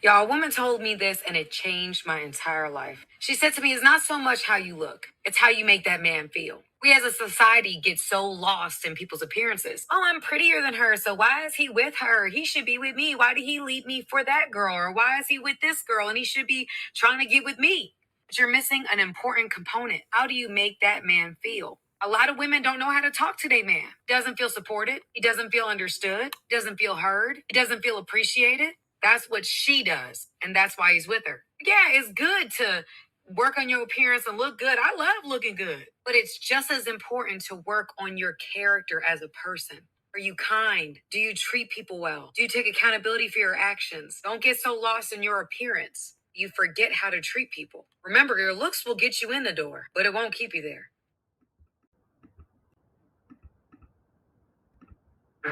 Y'all, a woman told me this and it changed my entire life. She said to me, it's not so much how you look, it's how you make that man feel. We as a society get so lost in people's appearances. Oh, I'm prettier than her, so why is he with her? He should be with me. Why did he leave me for that girl? Or why is he with this girl and he should be trying to get with me? But you're missing an important component. How do you make that man feel? A lot of women don't know how to talk to their man. Doesn't feel supported. He doesn't feel understood. Doesn't feel heard. He doesn't feel appreciated. That's what she does. And that's why he's with her. Yeah, it's good to work on your appearance and look good. I love looking good. But it's just as important to work on your character as a person. Are you kind? Do you treat people well? Do you take accountability for your actions? Don't get so lost in your appearance. You forget how to treat people. Remember, your looks will get you in the door, but it won't keep you there.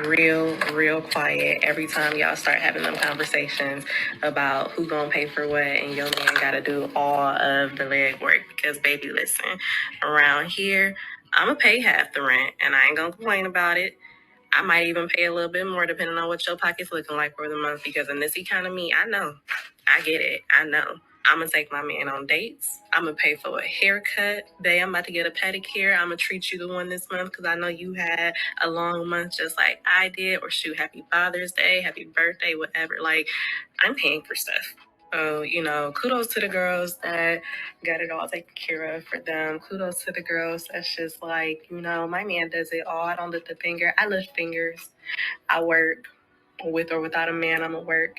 Real quiet every time y'all start having them conversations about who gonna pay for what, and your man gotta do all of the leg work. Because baby, listen, around here, I'ma pay half the rent and I ain't gonna complain about it. I might even pay a little bit more depending on what your pocket's looking like for the month, because in this economy, I know. I get it. I know. I'm going to take my man on dates. I'm going to pay for a haircut. Babe, I'm about to get a pedicure. I'm going to treat you the one this month because I know you had a long month just like I did. Or shoot, happy Father's Day, happy birthday, whatever. Like, I'm paying for stuff. So, kudos to the girls that got it all taken care of for them. Kudos to the girls that's just like, my man does it all. I don't lift a finger. I lift fingers. I work. With or without a man, I'm gonna work,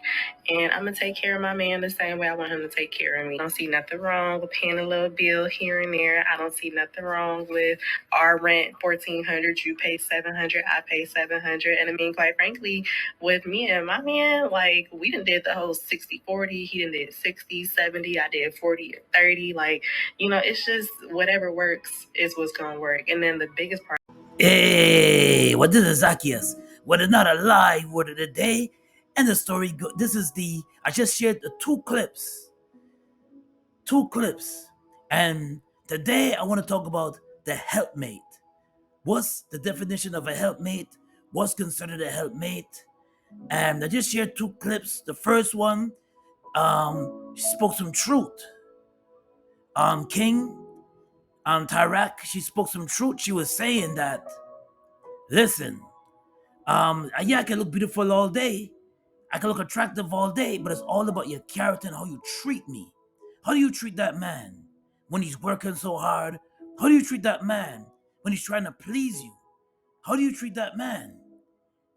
and I'm gonna take care of my man the same way I want him to take care of me. I don't see nothing wrong with paying a little bill here and there. I don't see nothing wrong with our rent $1,400, you pay $700, I pay $700. And I mean, quite frankly, with me and my man, like, we done did the whole 60-40. He done did 60-70. I did 40-30. Like, it's just whatever works is what's gonna work. And then the biggest part. Hey, what is it, Zaccheus? What is not a live word of the day? And the story I just shared the two clips. And today I want to talk about the helpmate. What's the definition of a helpmate? What's considered a helpmate? And I just shared two clips. The first one, she spoke some truth. King, Tyrak, she spoke some truth. She was saying that, listen, yeah, I can look beautiful all day. I can look attractive all day, but it's all about your character and how you treat me. How do you treat that man when he's working so hard? How do you treat that man when he's trying to please you? How do you treat that man?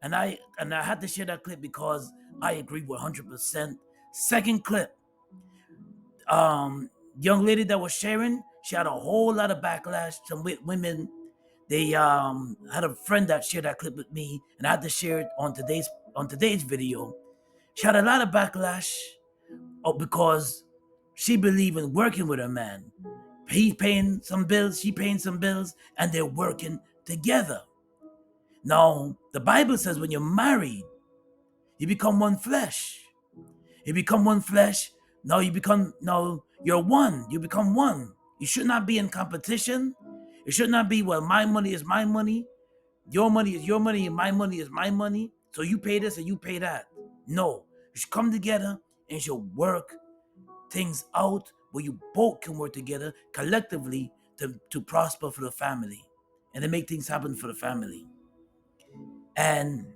And I had to share that clip because I agree with 100%. Second clip, young lady that was sharing, she had a whole lot of backlash. Some women, they had a friend that shared that clip with me, and I had to share it on today's video. She had a lot of backlash because she believed in working with her man. He paying some bills, she paying some bills, and they're working together. Now, the Bible says when you're married, you become one flesh. You become one flesh. Now you're one. You become one. You should not be in competition. It should not be, well, my money is my money. Your money is your money and my money is my money. So you pay this and you pay that. No, you should come together and you should work things out where you both can work together collectively to prosper for the family and to make things happen for the family. And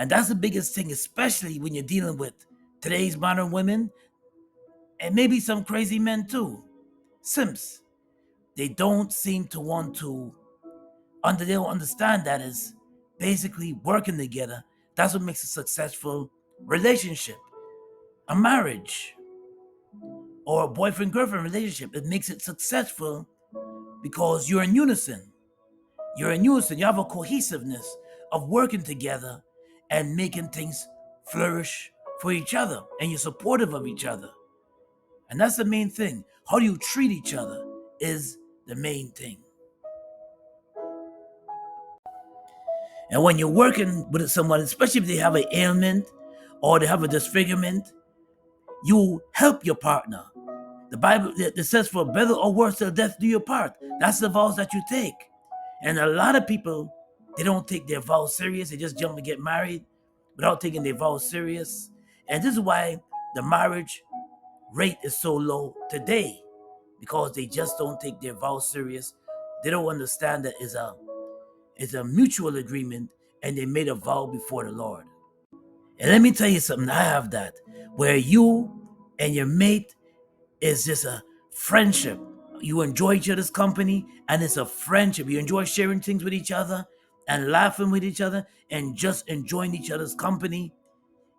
that's the biggest thing, especially when you're dealing with today's modern women and maybe some crazy men too. Simps. They don't seem to want to they don't understand that is basically working together. That's what makes a successful relationship, a marriage, or a boyfriend-girlfriend relationship. It makes it successful because you're in unison. You have a cohesiveness of working together and making things flourish for each other, and you're supportive of each other. And that's the main thing. How do you treat each other is the main thing. And when you're working with someone, especially if they have an ailment or they have a disfigurement, you help your partner. The Bible it says, for better or worse till death do your part. That's the vows that you take. And a lot of people, they don't take their vows serious. They just jump and get married without taking their vows serious. And this is why the marriage rate is so low today, because they just don't take their vows serious. They don't understand that it's a mutual agreement, and they made a vow before the Lord. And let me tell you something, I have that, where you and your mate is just a friendship. You enjoy each other's company, and it's a friendship. You enjoy sharing things with each other and laughing with each other and just enjoying each other's company.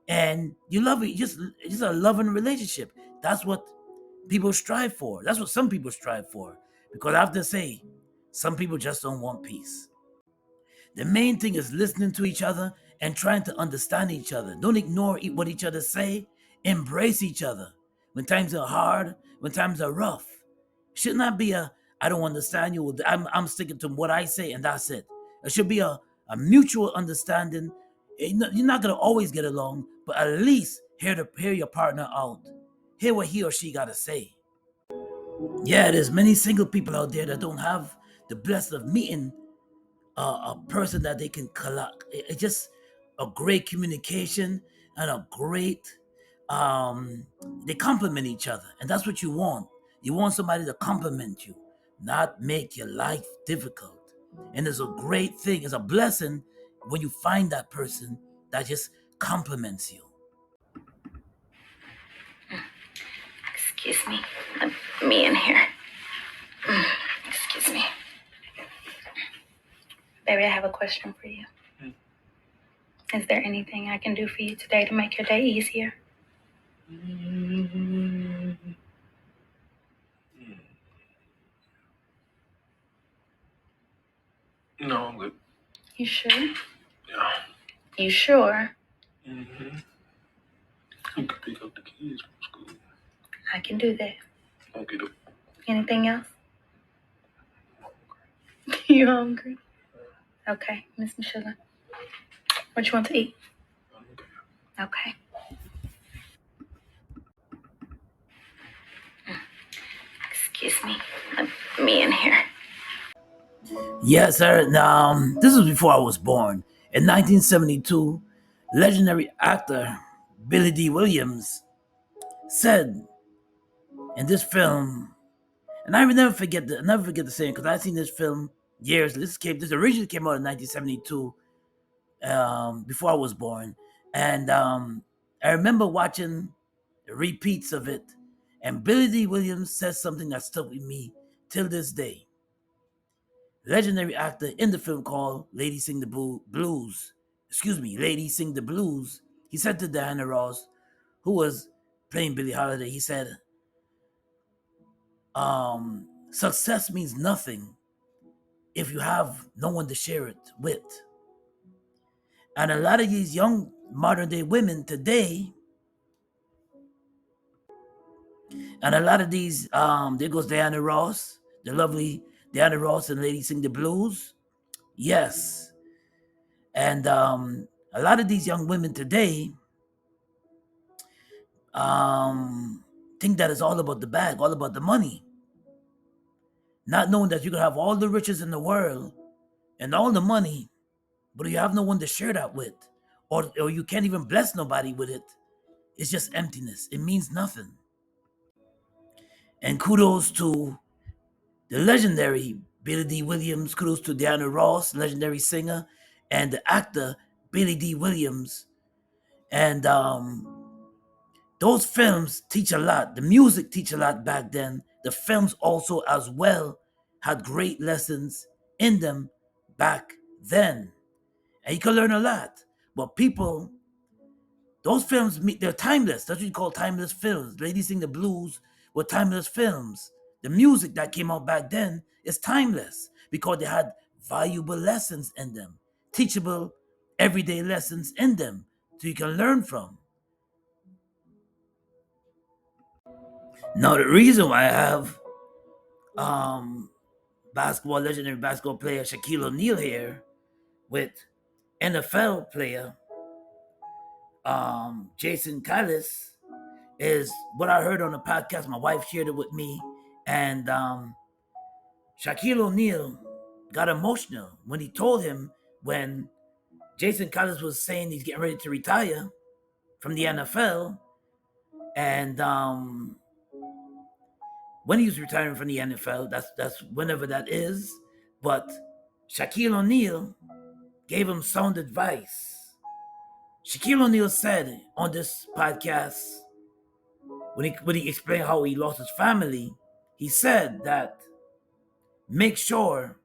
And you love it, just a loving relationship. That's what people strive for. That's what some people strive for. Because I have to say, some people just don't want peace. The main thing is listening to each other and trying to understand each other. Don't ignore what each other say. Embrace each other. When times are hard, when times are rough. Should not be I don't understand you. I'm sticking to what I say and that's it. It should be a mutual understanding. You're not going to always get along, but at least hear your partner out. Hear what he or she got to say. Yeah, there's many single people out there that don't have the blessing of meeting a person that they can collect. It's just a great communication and a great um they complement each other, and that's what you want. You want somebody to compliment you, not make your life difficult. And it's a great thing, it's a blessing when you find that person that just compliments you. Excuse me. Let me in here. Excuse me. Baby, I have a question for you. Is there anything I can do for you today to make your day easier? No, I'm good. You sure? Yeah. You sure? Mm-hmm. You can pick up the kids from school. I can do that. Okay, though. Anything else? You hungry? Okay, Miss Michelle. What you want to eat? Okay. Excuse me. Let me in here. Yes, sir. This was before I was born. In 1972, legendary actor Billy D. Williams said in this film, and I will never forget the saying, because I've seen this film years. This originally came out in 1972, before I was born, and I remember watching the repeats of it. And Billy D. Williams says something that stuck with me till this day. Legendary actor in the film called Lady Sing the Blues. Excuse me, Lady Sing the Blues. He said to Diana Ross, who was playing Billie Holiday, he said, success means nothing if you have no one to share it with. And a lot of these young modern day women today, and a lot of these, there goes Diana Ross, the lovely Diana Ross and Lady Sing the Blues. Yes. And a lot of these young women today think that it's all about the bag, all about the money. Not knowing that you can have all the riches in the world and all the money, but you have no one to share that with, or you can't even bless nobody with it. It's just emptiness. It means nothing. And kudos to the legendary Billy D. Williams, kudos to Diana Ross, legendary singer, and the actor Billy D. Williams. And those films teach a lot. The music teach a lot back then. The films also as well had great lessons in them back then. And you can learn a lot. But people, those films, they're timeless. That's what you call timeless films. Ladies Sing the Blues were timeless films. The music that came out back then is timeless because they had valuable lessons in them, teachable everyday lessons in them so you can learn from. Now, the reason why I have legendary basketball player Shaquille O'Neal here with NFL player Jason Callis is what I heard on the podcast. My wife shared it with me, and Shaquille O'Neal got emotional when he told him when Jason Callis was saying he's getting ready to retire. from the NFL, and when he was retiring from the NFL, that's whenever that is. But Shaquille O'Neal gave him sound advice. Shaquille O'Neal said on this podcast, when he explained how he lost his family, he said that make sure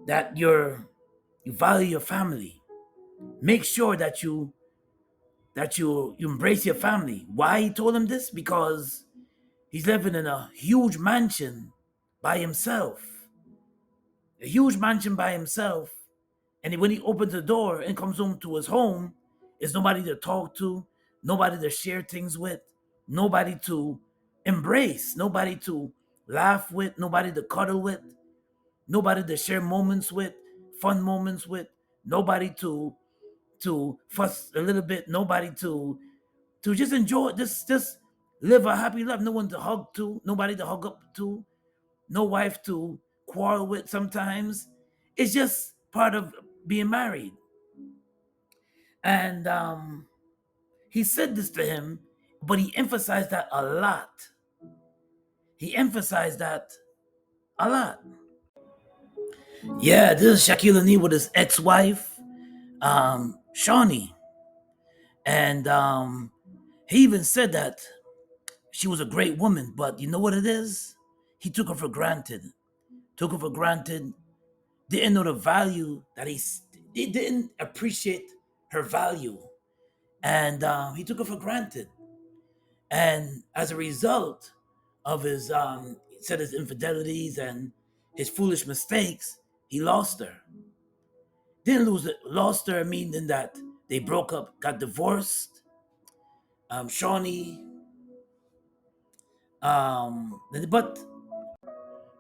that you value your family. Make sure that you embrace your family. Why he told him this? Because he's living in a huge mansion by himself. A huge mansion by himself. And when he opens the door and comes home to his home, there's nobody to talk to, nobody to share things with, nobody to embrace, nobody to laugh with, nobody to cuddle with, nobody to share moments with, fun moments with, nobody to fuss a little bit, nobody to just enjoy, just live a happy life. No one to hug to, nobody to hug up to, no wife to quarrel with sometimes. It's just part of being married. And he said this to him, but he emphasized that a lot. He emphasized that a lot. Yeah, this is Shaquille O'Neal with his ex-wife, Shawnee. And he even said that she was a great woman, but you know what it is? He took her for granted. Took her for granted. Didn't know the value that he didn't appreciate her value. And he took her for granted. And as a result of his said his infidelities and his foolish mistakes, he lost her. Didn't lose it, lost her, meaning that they broke up, got divorced. Shawnee, but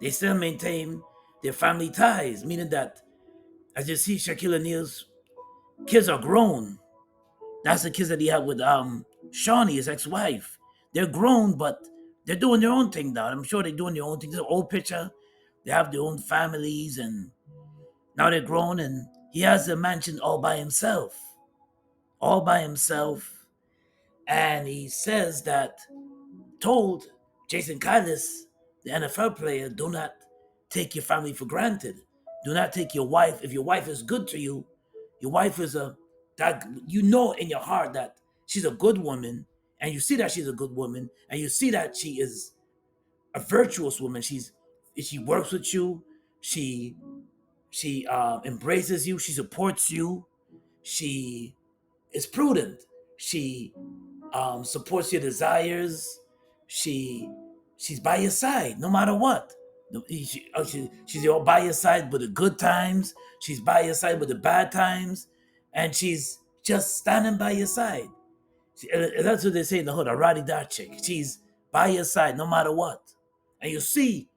they still maintain their family ties, meaning that as you see, Shaquille O'Neal's kids are grown. That's the kids that he had with Shawnee, his ex-wife. They're grown, but they're doing their own thing now. I'm sure they're doing their own thing. There's an old picture. They have their own families, and now they're grown, and he has a mansion all by himself. All by himself. And he says that, told Jason Kailis, the NFL player, do not take your family for granted. Do not take your wife. If your wife is good to you, your wife is that you know in your heart that she's a good woman, and you see that she's a good woman, and you see that she is a virtuous woman. She works with you. She embraces you. She supports you. She is prudent. She supports your desires. She's by your side no matter what. She's all by your side with the good times. She's by your side with the bad times, and she's just standing by your side. That's what they say in the hood, a rowdy that chick. She's by your side no matter what. And you see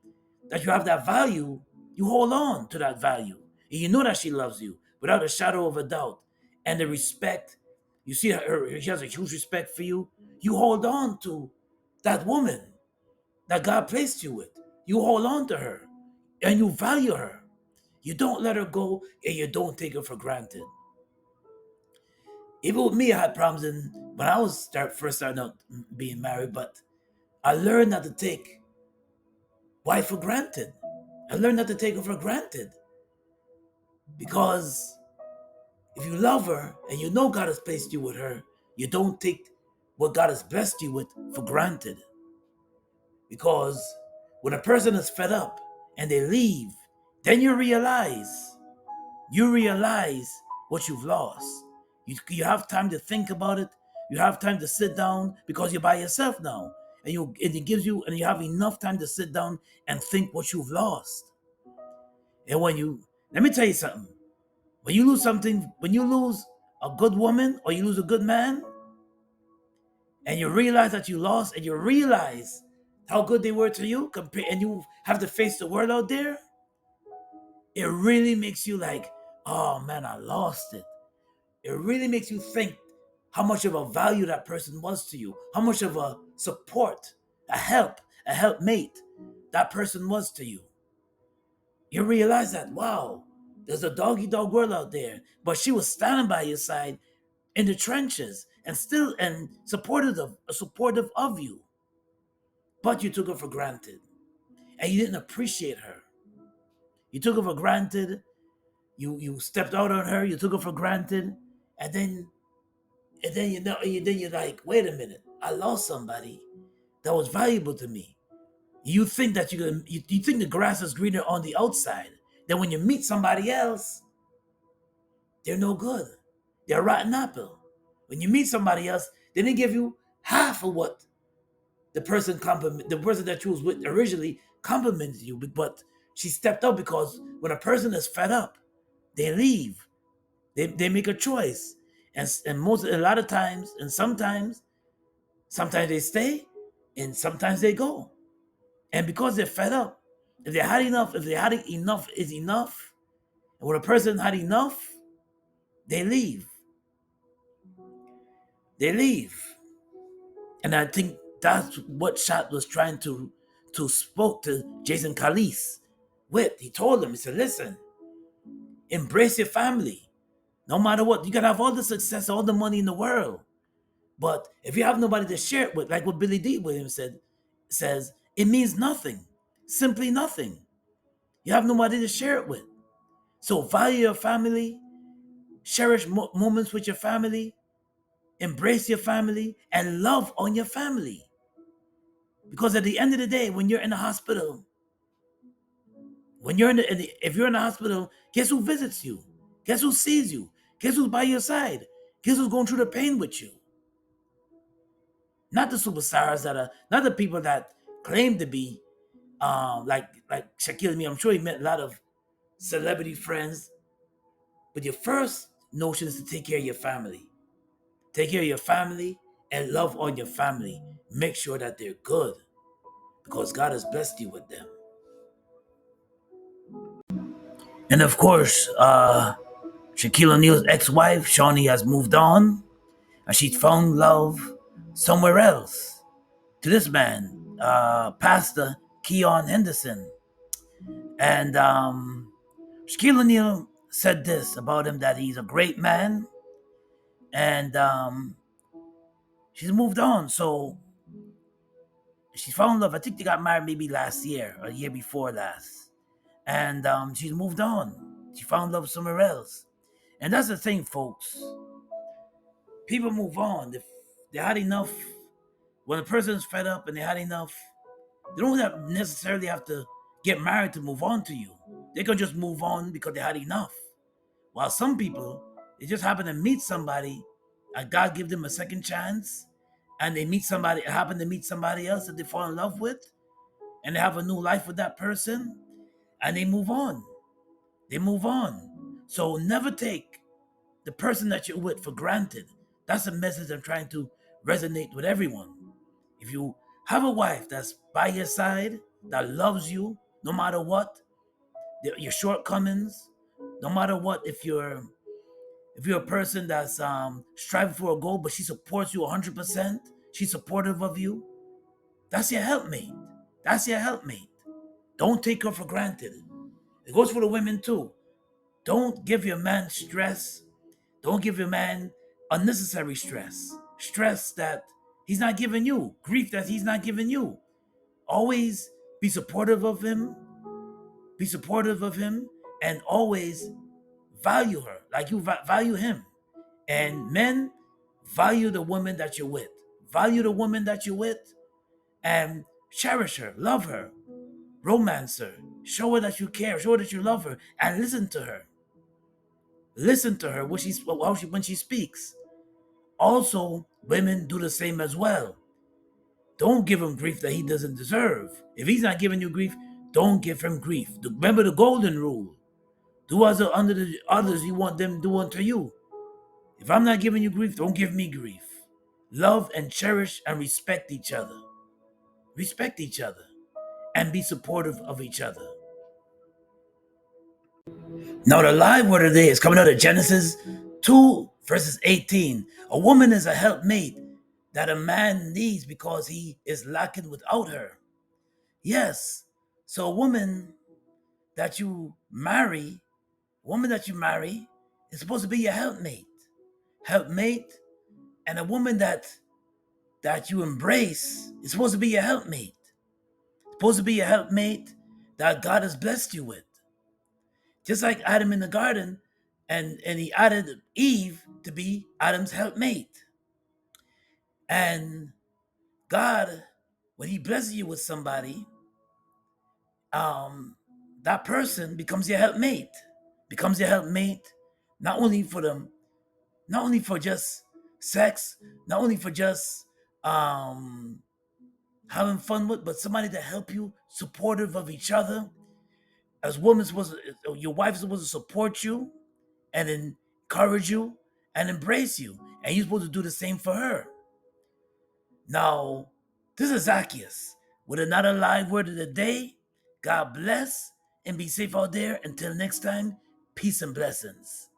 that you have that value, you hold on to that value. And you know that she loves you without a shadow of a doubt. And the respect, you see she has a huge respect for you. You hold on to that woman that God placed you with. You hold on to her and you value her. You don't let her go and you don't take her for granted. Even with me, I had problems when I was first starting out being married, but I learned not to take wife for granted. I learned not to take her for granted. Because if you love her and you know God has placed you with her, you don't take what God has blessed you with for granted. Because when a person is fed up and they leave, then you realize what you've lost. You have time to think about it. You have time to sit down because you're by yourself now. And it gives you, and you have enough time to sit down and think what you've lost. And let me tell you something. When you lose a good woman or you lose a good man, and you realize that you lost, and you realize how good they were to you, and you have to face the world out there, it really makes you like, oh man, I lost it. It really makes you think how much of a value that person was to you, how much of a support, a helpmate that person was to you. You realize that, wow, there's a doggy dog world out there, but she was standing by your side in the trenches. and supportive of you, but you took her for granted and you didn't appreciate her. You took her for granted. You stepped out on her. You took her for granted, and then you're like, wait a minute, I lost somebody that was valuable to me. You think that you think the grass is greener on the outside. Then when you meet somebody else, they're no good. They're a rotten apple. When you meet somebody else, they didn't give you half of what the person that you was with originally complimented you, but she stepped up because when a person is fed up, they leave. They make a choice. And a lot of times, and sometimes they stay, and sometimes they go. And because they're fed up, if they had enough is enough, and when a person had enough, they leave. They leave. And I think that's what Shot was trying to spoke to Jason Calise with. He told him, he said, listen, embrace your family. No matter what, you can have all the success, all the money in the world. But if you have nobody to share it with, like what Billy D. Williams says, it means nothing. Simply nothing. You have nobody to share it with. So value your family, cherish moments with your family, embrace your family, and love on your family. Because at the end of the day, when you're in the hospital, if you're in the hospital, guess who visits you? Guess who sees you? Guess who's by your side? Guess who's going through the pain with you? Not the superstars not the people that claim to be like Shaquille and me. I'm sure he met a lot of celebrity friends, but your first notion is to take care of your family. Take care of your family and love on your family. Make sure that they're good because God has blessed you with them. And of course, Shaquille O'Neal's ex-wife, Shawnee, has moved on and she's found love somewhere else. To this man, Pastor Keon Henderson. And Shaquille O'Neal said this about him, that he's a great man, and she's moved on. So she found love. I think they got married maybe last year or the year before last. And she's moved on. She found love somewhere else. And that's the thing, folks. People move on. If they had enough, when a person's fed up and they had enough, they don't necessarily have to get married to move on to you. They can just move on because they had enough. While some people, they just happen to meet somebody and God give them a second chance, and they happen to meet somebody else that they fall in love with, and they have a new life with that person, and they move on. They move on. So never take the person that you're with for granted. That's a message I'm trying to resonate with everyone. If you have a wife that's by your side, that loves you, no matter what, your shortcomings, no matter what, if you're a person that's striving for a goal, but she supports you 100%, she's supportive of you, that's your helpmate. That's your helpmate. Don't take her for granted. It goes for the women too. Don't give your man stress. Don't give your man unnecessary stress. Stress that he's not giving you. Grief that he's not giving you. Always be supportive of him. Be supportive of him and always value her like you value him. And men, value the woman that you're with. Value the woman that you're with and cherish her, love her, romance her, show her that you care, show her that you love her, and listen to her. Listen to her when she speaks. Also, women do the same as well. Don't give him grief that he doesn't deserve. If he's not giving you grief, don't give him grief. Remember the golden rule. Do as unto the others you want them to do unto you. If I'm not giving you grief, don't give me grief. Love and cherish and respect each other. Respect each other and be supportive of each other. Now the live word of the day is coming out of Genesis 2 verses 18. A woman is a helpmate that a man needs because he is lacking without her. Yes. So a woman that you marry is supposed to be your helpmate. Helpmate And a woman that you embrace is supposed to be your helpmate. It's supposed to be a helpmate that God has blessed you with. Just like Adam in the garden, and he added Eve to be Adam's helpmate. And God, when he blesses you with somebody, that person becomes your helpmate. Becomes your helpmate, not only for just sex, not only for just having fun with, but somebody to help you, supportive of each other. As women, your wife is supposed to support you and encourage you and embrace you, and you're supposed to do the same for her. Now, this is Zaccheus with another live word of the day. God bless and be safe out there. Until next time, peace and blessings.